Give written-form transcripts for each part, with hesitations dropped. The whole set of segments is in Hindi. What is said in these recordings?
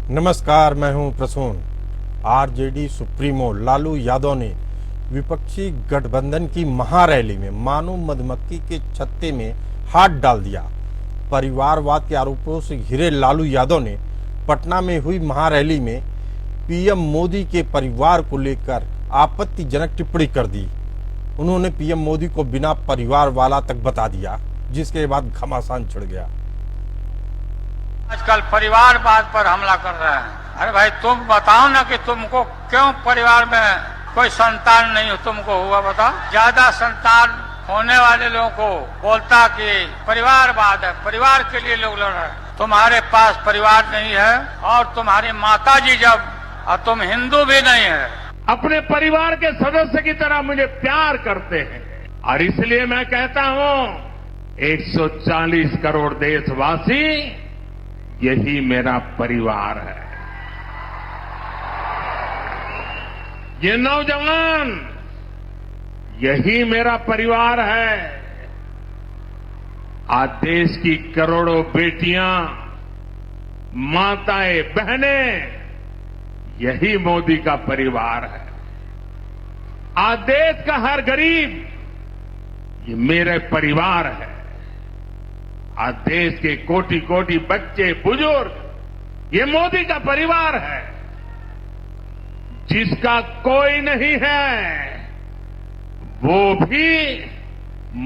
नमस्कार, मैं हूं प्रसून। आरजेडी सुप्रीमो लालू यादव ने विपक्षी गठबंधन की महारैली में मानो मधुमक्खी के छत्ते में हाथ डाल दिया। परिवारवाद के आरोपों से घिरे लालू यादव ने पटना में हुई महारैली में पीएम मोदी के परिवार को लेकर आपत्तिजनक टिप्पणी कर दी। उन्होंने पीएम मोदी को बिना परिवार वाला तक बता दिया, जिसके बाद घमासान छिड़ गया। आजकल परिवारवाद पर हमला कर रहे हैं। अरे भाई, तुम बताओ ना कि तुमको क्यों परिवार में कोई संतान नहीं तुमको हुआ, बताओ। ज्यादा संतान होने वाले लोगों को बोलता कि परिवारवाद है, परिवार के लिए लोग लड़ रहे हैं। तुम्हारे पास परिवार नहीं है और तुम्हारी माता जी जब, और तुम हिंदू भी नहीं है, अपने परिवार के सदस्य की तरह मुझे प्यार करते हैं। और इसलिए मैं कहता हूं 140 करोड़ देशवासी, यही मेरा परिवार है। ये नौजवान, यही मेरा परिवार है। आज देश की करोड़ों बेटियां, माताएं, बहनें, यही मोदी का परिवार है। आज देश का हर गरीब, ये मेरे परिवार है। आज देश के कोटि कोटि बच्चे, बुजुर्ग, ये मोदी का परिवार है। जिसका कोई नहीं है, वो भी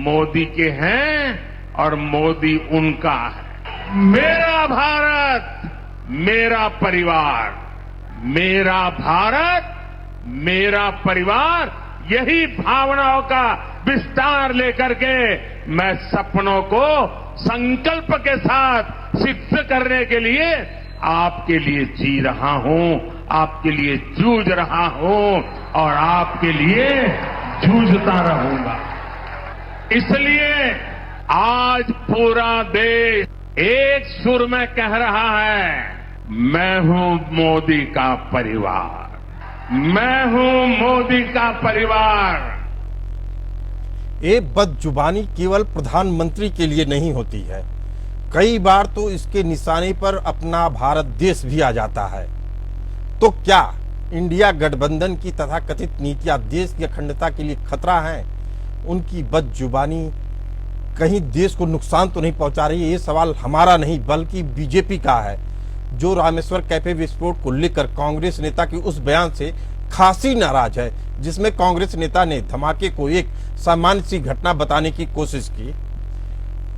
मोदी के हैं और मोदी उनका है। मेरा भारत, मेरा परिवार, मेरा भारत, मेरा परिवार, यही भावनाओं का विस्तार लेकर के मैं सपनों को संकल्प के साथ सिद्ध करने के लिए आपके लिए जी रहा हूं, आपके लिए जूझ रहा हूं और आपके लिए जूझता रहूंगा। इसलिए आज पूरा देश एक सुर में कह रहा है, मैं हूं मोदी का परिवार, मैं हूं मोदी का परिवार। ये बदजुबानी केवल प्रधानमंत्री के लिए नहीं होती है, कई बार तो इसके निशाने पर अपना भारत देश भी आ जाता है। तो क्या इंडिया गठबंधन की तथाकथित नीतियां देश की अखंडता के लिए खतरा हैं? उनकी बदजुबानी कहीं देश को नुकसान तो नहीं पहुंचा रही है? ये सवाल हमारा नहीं बल्कि बीजेपी का है, जो रामेश्वर कैफे विस्फोट को लेकर कांग्रेस नेता के उस बयान से खासी नाराज है, जिसमें कांग्रेस नेता ने धमाके को एक सामान्य सी घटना बताने की कोशिश की।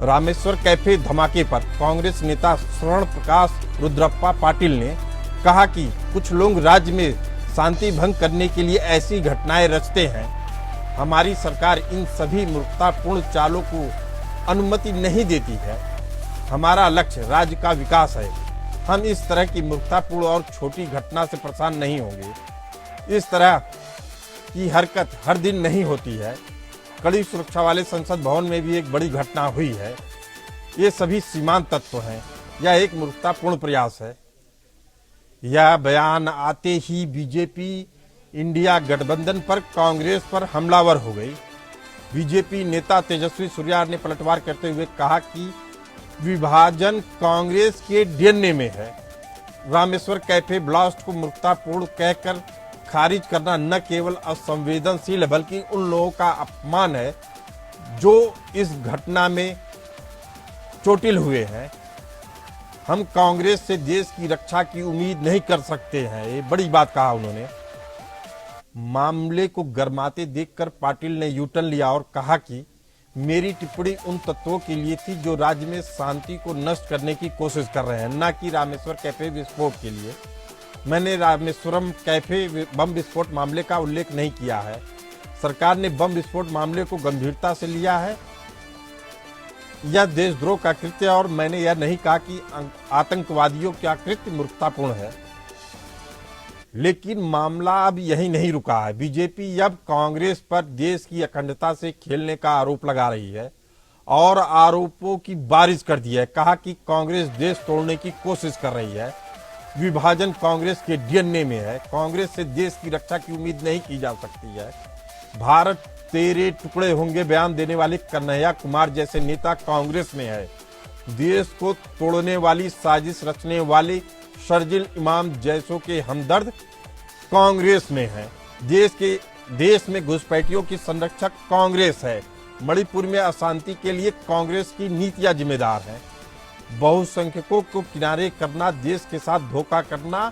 रामेश्वर कैफे धमाके पर कांग्रेस नेता स्वर्ण प्रकाश रुद्रप्पा पाटिल ने कहा कि कुछ लोग राज्य में शांति भंग करने के लिए ऐसी घटनाएं रचते हैं। हमारी सरकार इन सभी मूर्खतापूर्ण चालों को अनुमति नहीं देती है। हमारा लक्ष्य राज्य का विकास है। हम इस तरह की मूर्खतापूर्ण और छोटी घटना से परेशान नहीं होंगे। इस तरह की हरकत हर दिन नहीं होती है। कड़ी सुरक्षा वाले संसद भवन में भी एक बड़ी घटना हुई है। ये सभी सीमांत तत्व हैं। यह एक मूर्खतापूर्ण प्रयास है। यह बयान आते ही बीजेपी इंडिया गठबंधन पर कांग्रेस पर हमलावर हो गई। बीजेपी नेता तेजस्वी सूर्या ने पलटवार करते हुए कहा कि विभाजन कांग्रेस के डीएनए में है। रामेश्वर कैफे ब्लास्ट को मूर्खतापूर्ण कहकर खारिज करना न केवल असंवेदनशील है बल्कि उन लोगों का अपमान है जो इस घटना में चोटिल हुए हैं। हम कांग्रेस से देश की रक्षा की उम्मीद नहीं कर सकते हैं, ये बड़ी बात कहा उन्होंने। मामले को गरमाते देखकर पाटिल ने यूटर्न लिया और कहा कि मेरी टिप्पणी उन तत्वों के लिए थी जो राज्य में शांति को नष्ट करने की कोशिश कर रहे हैं, न कि रामेश्वर कैफे विस्फोट के लिए। मैंने रामेश्वरम कैफे बम विस्फोट मामले का उल्लेख नहीं किया है। सरकार ने बम विस्फोट मामले को गंभीरता से लिया है। यह देशद्रोह का कृत्य और मैंने यह नहीं कहा कि आतंकवादियों का कृत्य मूर्खतापूर्ण है। लेकिन मामला अब यही नहीं रुका है। बीजेपी अब कांग्रेस पर देश की अखंडता से खेलने का आरोप लगा रही है और आरोपों की बारिश कर दी है। कहा कि कांग्रेस देश तोड़ने की कोशिश कर रही है। विभाजन कांग्रेस के डीएनए में है। कांग्रेस से देश की रक्षा की उम्मीद नहीं की जा सकती है। भारत तेरे टुकड़े होंगे बयान देने वाले कन्हैया कुमार जैसे नेता कांग्रेस में है। देश को तोड़ने वाली साजिश रचने वाले शर्जिल इमाम जैसों के हमदर्द कांग्रेस में हैं। देश में घुसपैठियों की संरक्षक कांग्रेस है। मणिपुर में अशांति के लिए कांग्रेस की नीतियां जिम्मेदार हैं। बहुसंख्यकों को किनारे करना, देश के साथ धोखा करना,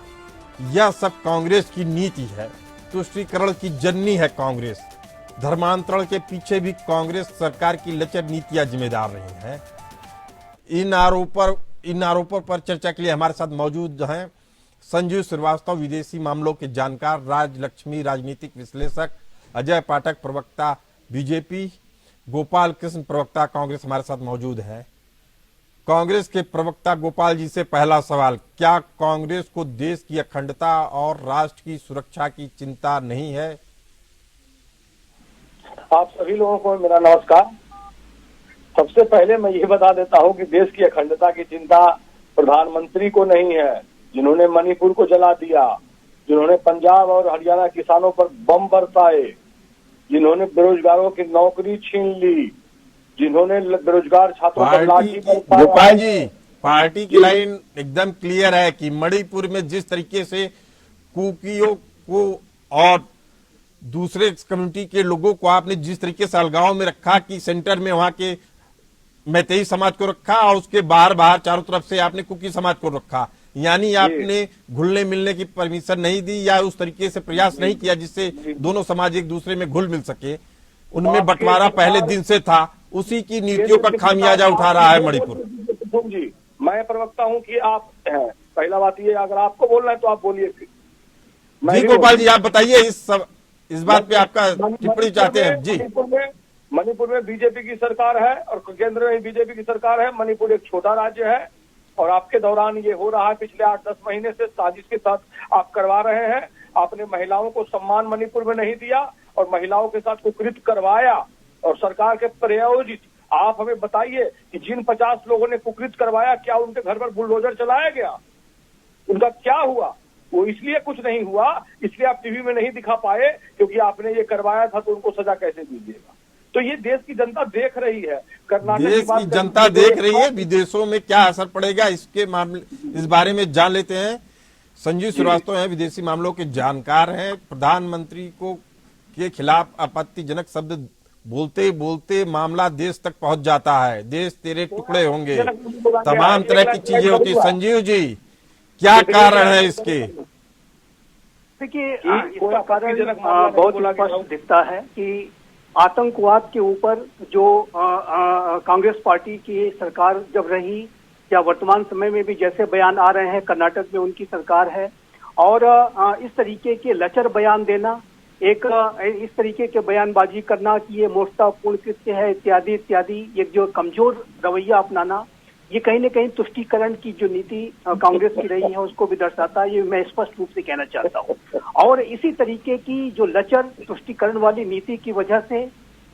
यह सब कांग्रेस की नीति है। तुष्टीकरण की जननी है कांग्रेस। धर्मांतरण के पीछे भी कांग्रेस सरकार की लचर नीतियां जिम्मेदार रही हैं। इन आरोपों पर चर्चा के लिए हमारे साथ मौजूद हैं संजीव श्रीवास्तव, विदेशी मामलों के जानकार, राजलक्ष्मी राजनीतिक विश्लेषक, अजय पाठक प्रवक्ता बीजेपी, गोपाल कृष्ण प्रवक्ता कांग्रेस हमारे साथ मौजूद है। कांग्रेस के प्रवक्ता गोपाल जी से पहला सवाल, क्या कांग्रेस को देश की अखंडता और राष्ट्र की सुरक्षा की चिंता नहीं है? आप सभी लोगों को मेरा नमस्कार। सबसे पहले मैं ये बता देता हूँ कि देश की अखंडता की चिंता प्रधानमंत्री को नहीं है, जिन्होंने मणिपुर को जला दिया, जिन्होंने पंजाब और हरियाणा किसानों पर बम बरसाए, जिन्होंने बेरोजगारों की नौकरी छीन ली, जिन्होंने बेरोजगार छात्रों पर लाठी बरसाया। गोपाल जी, पार्टी की लाइन एकदम क्लियर है कि मणिपुर में जिस तरीके से कुकियों को और दूसरे कम्युनिटी के लोगों को आपने जिस तरीके से अलगाव में रखा कि सेंटर में वहां के मैतेई समाज को रखा और उसके बाहर चारों तरफ से आपने कुकी समाज को रखा, यानी आपने घुलने मिलने की परमिशन नहीं दी या उस तरीके से प्रयास नहीं किया जिससे दोनों समाज एक दूसरे में घुल मिल सके। उनमें बंटवारा पहले दिन से था, उसी की नीतियों का खामियाजा उठा रहा है मणिपुर। जी, मैं प्रवक्ता हूँ कि आप हैं। पहला बात ये, अगर आपको बोलना है तो आप बोलिए। जी गोपाल जी, आप बताइए इस बात पे आपका टिप्पणी चाहते हैं। जी, मणिपुर में बीजेपी की सरकार है और केंद्र में बीजेपी की सरकार है। मणिपुर एक छोटा राज्य है और आपके दौरान ये हो रहा है। पिछले 8-10 महीने से साजिश के साथ आप करवा रहे हैं। आपने महिलाओं को सम्मान मणिपुर में नहीं दिया और महिलाओं के साथ कुकृत्य करवाया और सरकार के प्रायोजित। आप हमें बताइए कि जिन 50 लोगों ने कुकृत्य करवाया, क्या उनके घर पर बुलडोजर चलाया गया? उनका क्या हुआ? वो इसलिए कुछ नहीं हुआ, इसलिए आप टीवी में नहीं दिखा पाए क्योंकि आपने ये करवाया था, तो उनको सजा कैसे दीजिएगा? तो ये देश की जनता देख रही है। कर्नाटक देश की जनता देख रही है, विदेशों में क्या असर पड़ेगा इसके मामले, इस बारे में जान लेते हैं। संजीव श्रीवास्तव हैं, विदेशी मामलों के जानकार हैं। प्रधानमंत्री को के खिलाफ आपत्तिजनक शब्द बोलते बोलते मामला देश तक पहुंच जाता है। देश तेरे टुकड़े होंगे, तमाम तरह की चीजें होती। संजीव जी, क्या कारण है इसके? देखिए, इसका कारण बहुत स्पष्ट दिखता है कि आतंकवाद के ऊपर जो कांग्रेस पार्टी की सरकार जब रही या वर्तमान समय में भी जैसे बयान आ रहे हैं, कर्नाटक में उनकी सरकार है और इस तरीके के लचर बयान देना, इस तरीके के बयानबाजी करना कि ये मूर्खतापूर्ण कृत्य है इत्यादि इत्यादि, ये जो कमजोर रवैया अपनाना, ये कहीं न कहीं तुष्टीकरण की जो नीति कांग्रेस की रही है उसको भी दर्शाता है। ये मैं स्पष्ट रूप से कहना चाहता हूँ। और इसी तरीके की जो लचर तुष्टीकरण वाली नीति की वजह से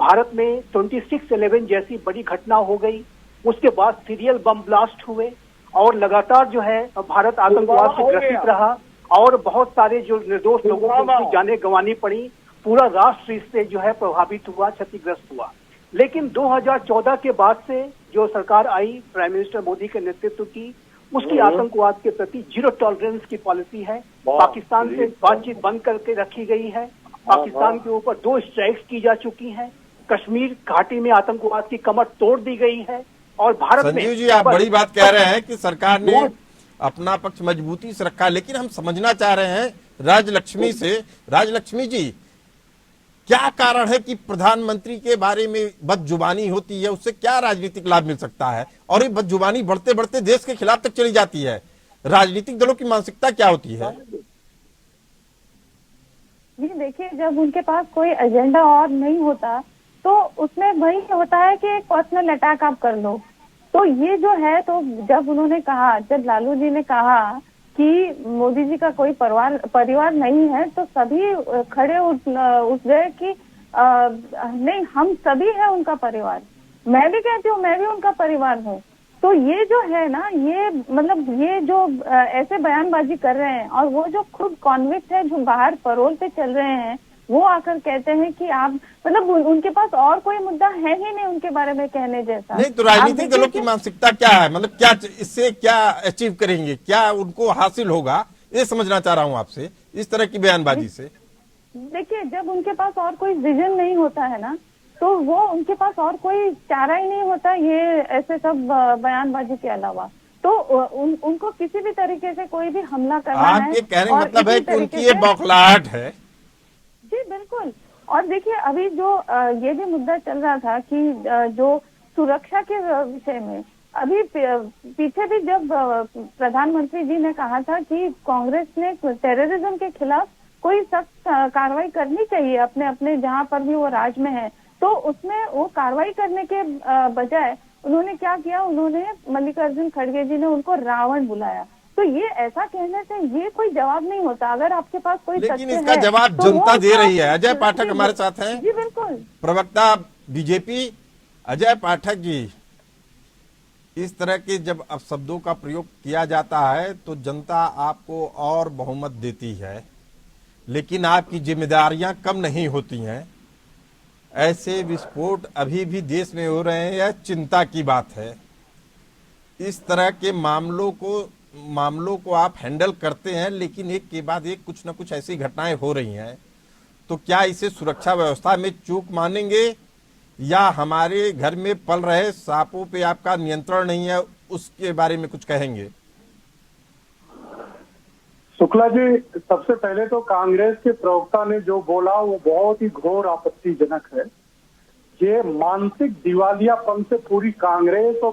भारत में 26/11 जैसी बड़ी घटना हो गई। उसके बाद सीरियल बम ब्लास्ट हुए और लगातार जो है भारत आतंकवाद से ग्रसित रहा और बहुत सारे जो निर्दोष लोगों को उनकी जानें गंवानी पड़ी। पूरा राष्ट्र इससे जो है प्रभावित हुआ, क्षतिग्रस्त हुआ। लेकिन 2014 के बाद से जो सरकार आई प्राइम मिनिस्टर मोदी के नेतृत्व की, उसकी आतंकवाद के प्रति जीरो टॉलरेंस की पॉलिसी है। पाकिस्तान से बातचीत बंद करके रखी गई है। पाकिस्तान के ऊपर 2 स्ट्राइक्स की जा चुकी हैं। कश्मीर घाटी में आतंकवाद की कमर तोड़ दी गई है और भारत में। संजीव जी, आप बड़ी बात कह रहे हैं कि सरकार ने अपना पक्ष मजबूती से रखा, लेकिन हम समझना चाह रहे हैं राजलक्ष्मी से। राजलक्ष्मी जी, क्या कारण है कि प्रधानमंत्री के बारे में बदजुबानी होती है? उससे क्या राजनीतिक लाभ मिल सकता है? और ये बदजुबानी बढ़ते बढ़ते देश के खिलाफ तक चली जाती है। राजनीतिक दलों की मानसिकता क्या होती है? जी देखिए, जब उनके पास कोई एजेंडा और नहीं होता तो उसमें वही होता है कि एक पर्सनल अटैक आप कर लो। तो ये जो है, तो जब उन्होंने कहा, जब लालू जी ने कहा कि मोदी जी का कोई परिवार नहीं है, तो सभी खड़े उठ गए कि नहीं, हम सभी हैं उनका परिवार। मैं भी कहती हूँ, मैं भी उनका परिवार हूँ। तो ये जो है ना, ये मतलब ये जो ऐसे बयानबाजी कर रहे हैं और वो जो खुद कॉन्विक्ट है, जो बाहर परोल पे चल रहे हैं, वो आकर कहते हैं कि आप मतलब उनके पास और कोई मुद्दा है ही नहीं उनके बारे में कहने जैसा। नहीं तो राजनीतिक दलों की मानसिकता क्या है, मतलब क्या इससे क्या अचीव करेंगे, क्या उनको हासिल होगा, ये समझना चाह रहा हूं आपसे इस तरह की बयानबाजी से। देखिए, जब उनके पास और कोई विजन नहीं होता है ना, तो वो उनके पास और कोई चारा ही नहीं होता ये ऐसे सब बयानबाजी के अलावा। तो उनको किसी भी तरीके से कोई भी हमला करना है। आपके कहने का मतलब है कि उनकी ये बौखलाहट है। जी बिल्कुल। और देखिए, अभी जो ये भी मुद्दा चल रहा था कि जो सुरक्षा के विषय में अभी पीछे भी जब प्रधानमंत्री जी ने कहा था कि कांग्रेस ने टेररिज्म के खिलाफ कोई सख्त कार्रवाई करनी चाहिए अपने अपने जहां पर भी वो राज में है, तो उसमें वो कार्रवाई करने के बजाय उन्होंने क्या किया, उन्होंने मल्लिकार्जुन खड़गे जी ने उनको रावण बुलाया। तो ये ऐसा कहने से ये कोई जवाब नहीं होता। अगर आपके पास कोई लेकिन इसका जवाब तो जनता दे रही है। अजय पाठक हमारे साथ हैं, जी बिल्कुल, प्रवक्ता बीजेपी। अजय पाठक जी, इस तरह के जब अपशब्दों का प्रयोग किया जाता है तो जनता आपको और बहुमत देती है, लेकिन आपकी जिम्मेदारियां कम नहीं होती हैं। ऐसे विस्फोट अभी भी देश में हो रहे हैं, यह चिंता की बात है। इस तरह के मामलों को आप हैंडल करते हैं, लेकिन एक के बाद एक कुछ न कुछ ऐसी घटनाएं हो रही हैं, तो क्या इसे सुरक्षा व्यवस्था में चूक मानेंगे या हमारे घर में पल रहे सांपों पे आपका नियंत्रण नहीं है, उसके बारे में कुछ कहेंगे? शुक्ला जी, सबसे पहले तो कांग्रेस के प्रवक्ता ने जो बोला वो बहुत ही घोर आपत्तिजनक है। ये मानसिक दिवालियापन से पूरी कांग्रेस और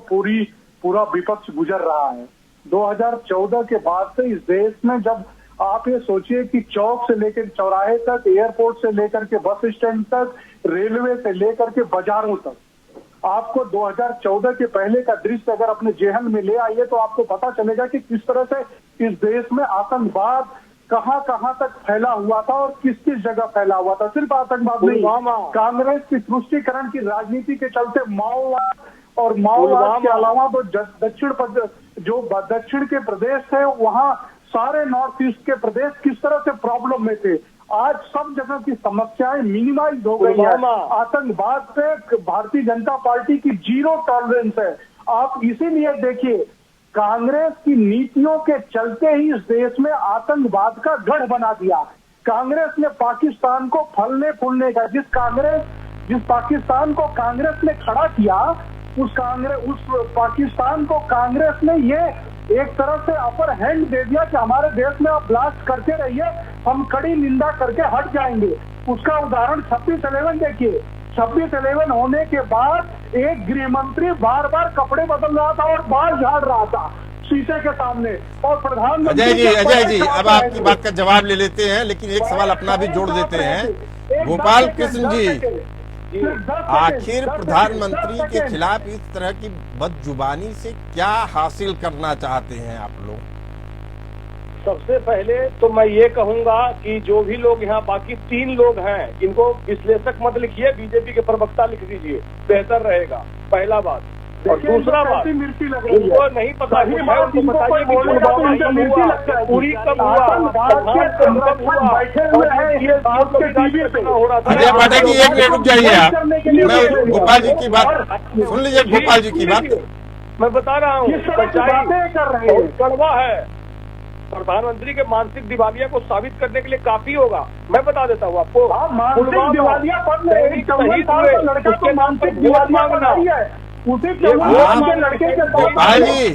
पूरा विपक्ष गुजर रहा है। 2014 के बाद से इस देश में, जब आप ये सोचिए कि चौक से लेकर चौराहे तक, एयरपोर्ट से लेकर के बस स्टैंड तक, रेलवे से लेकर के बाजारों तक, आपको 2014 के पहले का दृश्य अगर अपने जेहन में ले आइए तो आपको पता चलेगा कि किस तरह से इस देश में आतंकवाद कहां कहां तक फैला हुआ था और किस किस जगह फैला हुआ था। सिर्फ आतंकवाद नहीं, कांग्रेस की तुष्टीकरण की राजनीति के चलते माओवाद और माओवाद के अलावा तो दक्षिण के प्रदेश थे, वहां सारे नॉर्थ ईस्ट के प्रदेश किस तरह से प्रॉब्लम में थे। आज सब जगह की समस्याएं मिनिमाइज हो गई है। आतंकवाद पे भारतीय जनता पार्टी की जीरो टॉलरेंस है। आप इसीलिए देखिए, कांग्रेस की नीतियों के चलते ही इस देश में आतंकवाद का गढ़ बना दिया। कांग्रेस ने पाकिस्तान को फलने फूलने का, जिस पाकिस्तान को कांग्रेस ने खड़ा किया, उस पाकिस्तान को कांग्रेस ने ये एक तरह से अपर हैंड दे दिया कि हमारे देश में आप ब्लास्ट करते रहिए, हम कड़ी निंदा करके हट जाएंगे। उसका उदाहरण 26/11 देखिए। 26/11 होने के बाद एक गृह मंत्री बार बार कपड़े बदल रहा था और बाल झाड़ रहा था शीशे के सामने, और प्रधानमंत्री अजय जी अब आपकी बात का जवाब ले लेते हैं, लेकिन एक सवाल अपना भी जोड़ देते हैं। गोपाल कृष्ण जी, आखिर प्रधानमंत्री के खिलाफ इस तरह की बदजुबानी से क्या हासिल करना चाहते हैं आप लोग? सबसे पहले तो मैं ये कहूंगा कि जो भी लोग यहाँ बाकी 3 लोग हैं, इनको विश्लेषक मत लिखिए, बीजेपी के प्रवक्ता लिख दीजिए, बेहतर रहेगा। पहला बात। और दूसरा बात, उनको नहीं पता है, उनको बताइए पूरी कब हुआ, अजय पाठक जी एक मिनट रुक जाइए आप, मैं गोपाल जी की बात सुन लीजिए। गोपाल जी की बात मैं बता रहा हूँ, बहुत कड़वा है। प्रधानमंत्री के मानसिक दिवालिया को साबित करने के लिए काफी होगा। मैं बता देता हूँ आपको, गोपाल जी,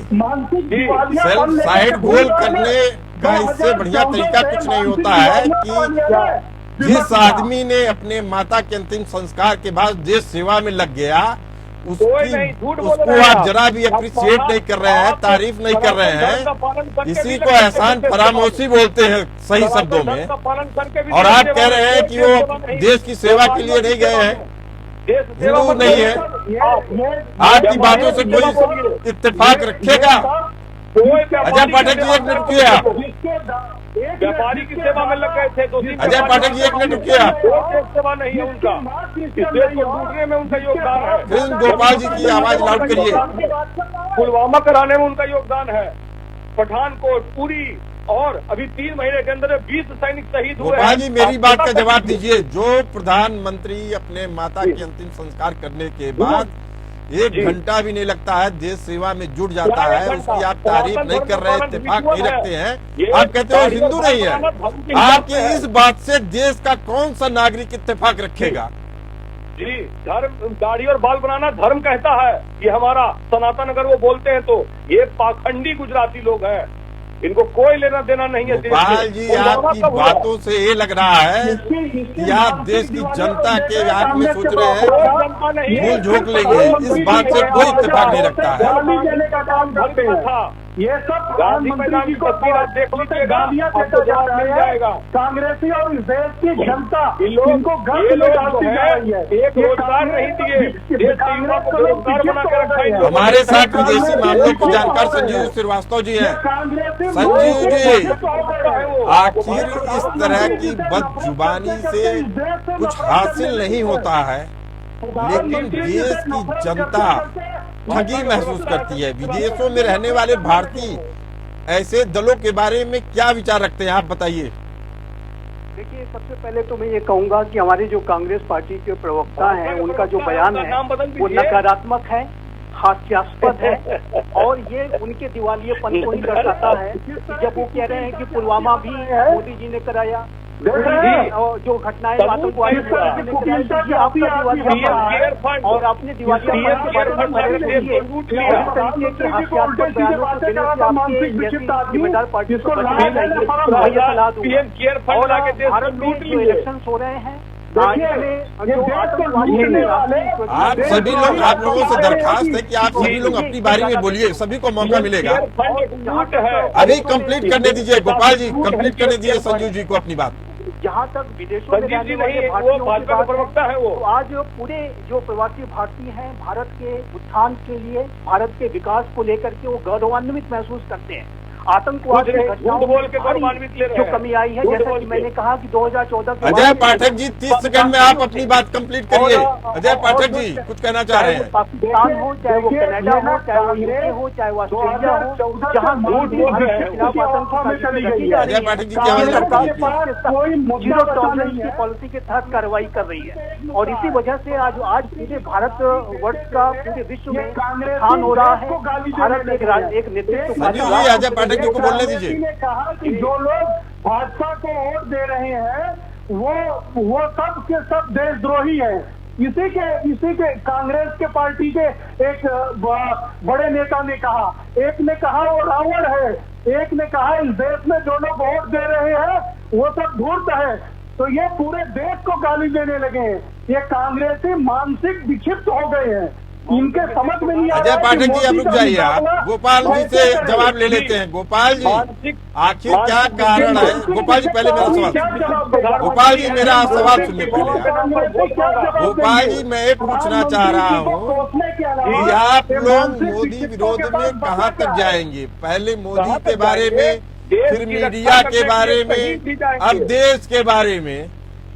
सेल्फ साइड गोल करने का इससे बढ़िया तरीका कुछ नहीं होता है कि जिस आदमी ने अपने माता के अंतिम संस्कार के बाद देश सेवा में लग गया, उसको आप जरा भी अप्रिशिएट नहीं कर रहे हैं, तारीफ नहीं कर रहे हैं। इसी को एहसान फरामोशी बोलते हैं सही शब्दों में। और आप कह रहे हैं कि वो देश की सेवा के लिए नहीं गए हैं, हिंदू नहीं है। आपकी बातों से कोई इत्तेफाक रखेगा? अजय पाठक जी एक मिनट रुकिए आप। व्यापारी की सेवा में लग गए थे। अजय पाठक जी एक मिनट रुकिए आप। सेवा नहीं है उनका, इस देश को लूटने में उनका योगदान है। फिर गोपाल जी की आवाज लाउड करिए। पुलवामा कराने में उनका योगदान है। पठानकोट, पुरी, और अभी 3 महीने के अंदर 20 सैनिक शहीद हुए। गोपाल जी मेरी बात का जवाब दीजिए। जो प्रधानमंत्री अपने माता के अंतिम संस्कार करने के बाद 1 घंटा भी नहीं लगता है, देश सेवा में जुट जाता है, उसकी आप तारीफ नहीं कर रहे, इत्तेफाक नहीं रखते हैं, आप कहते हो हिंदू नहीं है। आपकी इस बात से देश का कौन सा नागरिक इत्तेफाक रखेगा? जी, धर्म, दाढ़ी और बाल बनाना धर्म कहता है, ये हमारा सनातन अगर वो बोलते हैं तो ये पाखंडी गुजराती लोग हैं, इनको कोई लेना देना नहीं है। गोपाल जी आपकी बातों से ये लग रहा है कि आप देश की जनता के आंख में सोच रहे हैं भूल झोंक लेंगे, इस बात से कोई इत्तेफाक नहीं रखता है। ये सब प्रधानमंत्री को देख लीजिएगा, आपको जवाब मिल जाएगा। कांग्रेसी और इस देश की जनता इनको गर्व में डालती जा रही है। एक रोजगार नहीं दिए, हमारे साथ विदेशी मामलों की जानकार संजीव श्रीवास्तव जी हैं। संजीव जी, आखिर इस तरह की बदजुबानी से कुछ हासिल नहीं होता है, लेकिन देश की जनता ठगी महसूस करती है। विदेशों में रहने वाले भारतीय ऐसे दलों के बारे में क्या विचार रखते हैं, आप बताइए। देखिए, सबसे पहले तो मैं ये कहूंगा कि हमारे जो कांग्रेस पार्टी के प्रवक्ता हैं, उनका जो बयान है वो नकारात्मक है, हास्यास्पद है, और ये उनके दिवालियेपन को ही दर्शाता है कि जब वो कह रहे हैं कि पुलवामा भी मोदी जी ने कराया, जो घटनाएं आतंकवादी और अपने दिवालियापन के बारे में जिम्मेदार पार्टी को भारत में जो इलेक्शन हो रहे हैं, आप सभी लोग, आप लोगों से दरखास्त है कि आप सभी लोग अपनी बारी में बोलिए, सभी को मौका मिलेगा। अभी कंप्लीट करने दीजिए गोपाल जी, कंप्लीट करने दीजिए संजीव जी को अपनी बात। जहाँ तक विदेशों में रहने वाले भारतीयों की बात प्रवक्ता है, वो तो आज पूरे जो प्रवासी भारतीय हैं, भारत के उत्थान के लिए, भारत के विकास को लेकर के वो गौरवान्वित महसूस करते हैं। आतंकवाद की घटनाओं जो कमी आई है, जैसा कि मैंने कहा कि 2014 के अजय पाठक जी 30 सेकंड में आप अपनी बात कंप्लीट करिए। अजय पाठक जी कुछ कहना चाह रहे हैं। पाकिस्तान हो, चाहे वो कनाडा हो, चाहे वो यूके हो, चाहे वो ऑस्ट्रेलिया हो, जहाँ अजय पाठक जी की आवाज जीरो टॉलरेंस की पॉलिसी के तहत कार्रवाई कर रही है, और इसी वजह से आज पूरे भारत वर्ष का पूरे विश्व में स्थान हो रहा है। भारत एक नेतृत्व। अजय पाठक जी को बोलने दीजिए। ने कहा कि जो लोग भाजपा को वोट दे रहे हैं वो सब के सब देशद्रोही हैं। इसी के कांग्रेस के पार्टी के एक बड़े नेता ने कहा, एक ने कहा वो रावण है, एक ने कहा इस देश में जो लोग वोट दे रहे हैं वो सब धूर्त है। तो ये पूरे देश को गाली देने लगे हैं। ये कांग्रेसी मानसिक विक्षिप्त हो गए हैं, इनके समझ में नहीं आ रहा। अजय पाठक जी आप रुक जाइए, आप गोपाल जी से जवाब ले लेते हैं। गोपाल जी आखिर क्या कारण है? गोपाल जी पहले मेरा सवाल, गोपाल जी मेरा सवाल सुनिए पहले। गोपाल जी मैं ये पूछना चाह रहा हूँ कि आप लोग मोदी विरोध में कहाँ तक जाएंगे? पहले मोदी के बारे में, फिर मीडिया के बारे में, अब देश के बारे में,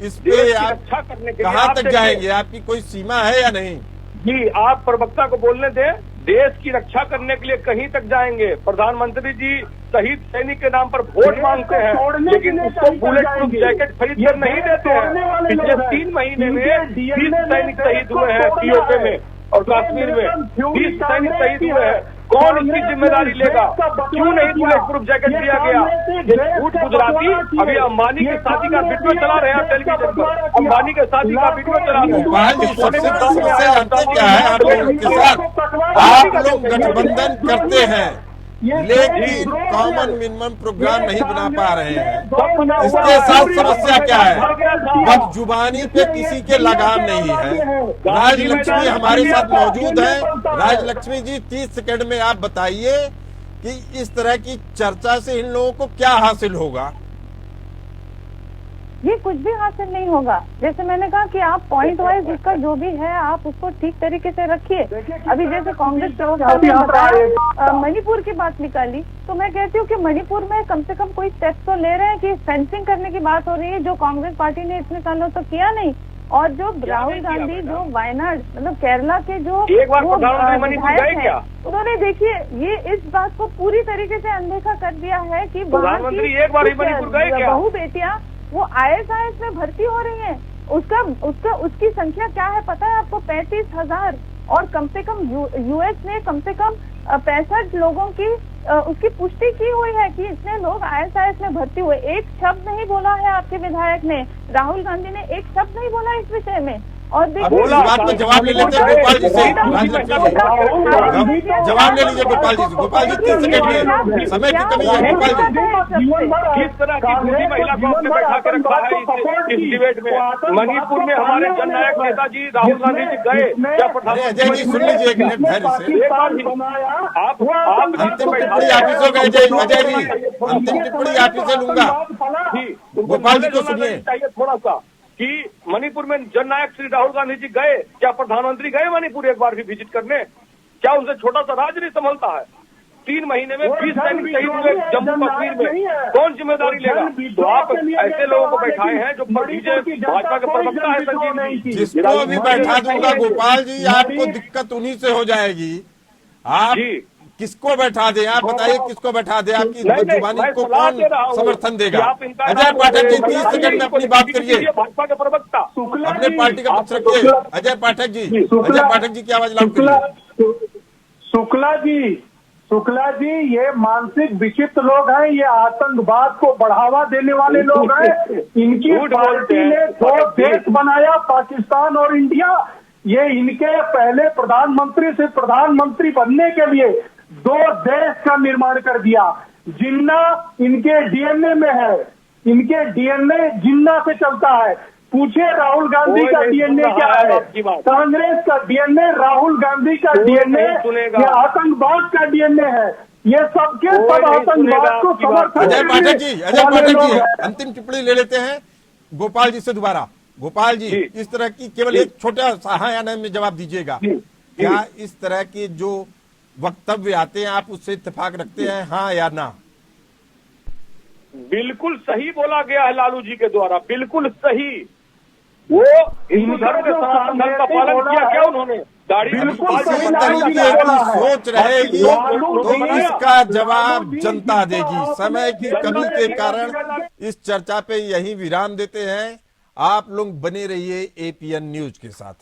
इस पे आप कहाँ तक जाएंगे? आपकी कोई सीमा है या नहीं? जी, आप प्रवक्ता को बोलने दें। देश की रक्षा करने के लिए कहीं तक जाएंगे। प्रधानमंत्री जी शहीद सैनिक के नाम पर वोट मांगते हैं, लेकिन उसको बुलेट प्रूफ जैकेट खरीद कर नहीं देते हैं। पिछले 3 महीने में 20 सैनिक शहीद हुए हैं पीओके में और कश्मीर में 20 सैनिक शहीद हुए हैं। कौन इसकी जिम्मेदारी लेगा? क्यों नहीं बुलेट प्रूफ जैकेट दिया गया? ये झूठ गुजराती अभी अंबानी की शादी का वीडियो चला रहे हैं टेलीविजन पर, अंबानी के शादी का वीडियो चला रहे हैं। गोपाल जी सबसे बड़ी समस्या जानते क्या है? आप लोगों के साथ आप लोग गठबंधन करते हैं, लेकिन कॉमन मिनिमम प्रोग्राम नहीं बना पा रहे हैं। इसके साथ समस्या क्या है? बदजुबानी पे किसी के लगाम नहीं है। राजलक्ष्मी हमारे साथ मौजूद है। राजलक्ष्मी जी 30 सेकंड में आप बताइए कि इस तरह की चर्चा से इन लोगों को क्या हासिल होगा? ये कुछ भी हासिल नहीं होगा। जैसे मैंने कहा कि आप पॉइंट वाइज उसका जो भी है आप उसको ठीक तरीके से रखिए। अभी जैसे कांग्रेस प्रवक्ता ने बताया मणिपुर की बात निकाली, तो मैं कहती हूँ कि मणिपुर में कम से कम कोई स्टेप्स तो ले रहे हैं कि फेंसिंग करने की बात हो रही है, जो कांग्रेस पार्टी ने इतने सालों तक किया नहीं। और जो राहुल गांधी जो वायनाड मतलब केरला के जो एक बार प्रधानमंत्री मणिपुर गए क्या? उन्होंने देखिए ये इस बात को पूरी तरीके से अनदेखा कर दिया है कि प्रधानमंत्री एक बार ही मणिपुर गए क्या? बहू बेटियां वो IAS में भर्ती हो रही हैं। उसकी संख्या क्या है पता है आपको? 35,000। और कम से कम US ने कम से कम 65 लोगों की उसकी पुष्टि की हुई है कि इतने लोग IAS में भर्ती हुए। एक शब्द नहीं बोला है आपके विधायक ने, राहुल गांधी ने एक शब्द नहीं बोला इस विषय में। और देखिए बात पर जवाब ले लेते हैं गोपाल जी से। जवाब ले लीजिए गोपाल जी से। गोपाल जी 3 सेकंड में, समय की कमी है गोपाल जी। किस तरह की दूसरी महिला को आपने बैठा कर रखा है इस डिबेट में? मणिपुर में हमारे जननायक नेताजी राहुल गांधी जी गए क्या? अजय जी सुन लीजिए एक मिनट धैर्य से। आप अंतिम टिप्पणी आप ही से होगा अजय जी, अंतिम टिप्पणी आप ही से लूंगा। गोपाल जी को सुनिए। थोड़ा सा कि मणिपुर में जननायक श्री राहुल गांधी जी गए क्या? प्रधानमंत्री गए मणिपुर एक बार भी विजिट करने? क्या उनसे छोटा सा राज्य नहीं संभलता है? 3 महीने में 20 सैनिक शहीद हुए जम्मू कश्मीर में, कौन जिम्मेदारी लेगा? तो आप ऐसे लोगों को बैठाए हैं जो बीजेपी भाजपा के प्रवक्ता है संजीव जी। जिसको अभी बैठा दूंगा गोपाल जी, आपको दिक्कत उन्हीं से हो जाएगी। आप किसको बैठा दें? आप बताइए किसको बैठा दें? आपकी जुबानी को कौन समर्थन देगा? अजय पाठक जी 30 सेकंड में अपनी बात करिए। भाजपा के प्रवक्ता अपने पार्टी का पक्ष रखिए। अजय पाठक जी की आवाज लाउड करिए। शुक्ला जी ये मानसिक विचित्र लोग हैं, ये आतंकवाद को बढ़ावा देने वाले लोग हैं। इनकी पार्टी ने 2 देश बनाया, पाकिस्तान और इंडिया। ये इनके पहले प्रधानमंत्री से प्रधानमंत्री बनने के लिए 2 देश का निर्माण कर दिया। जिन्ना इनके DNA में है, इनके DNA जिन्ना से चलता है। पूछे राहुल गांधी का DNA क्या है? कांग्रेस का DNA, राहुल गांधी का DNA ये आतंकवाद का DNA है। ये सबके सब आतंकवाद को समर्थन। अजय पाठक जी अंतिम टिप्पणी ले लेते हैं गोपाल जी से दोबारा। गोपाल जी इस तरह की केवल एक छोटा सा हाँ या नहीं में जवाब दीजिएगा। क्या इस तरह के जो वक्तव्य आते हैं आप उससे इत्तेफाक रखते हैं, हाँ या ना? बिल्कुल सही बोला गया है लालू जी के द्वारा, बिल्कुल सही। वो हिंदू धर्म के सनातन धर्म का पालन किया क्या उन्होंने? दाढ़ी सोच रहेगी तो इसका जवाब जनता देगी। समय की कमी के कारण इस चर्चा पे यही विराम देते हैं। आप लोग बने रहिए APN न्यूज के साथ।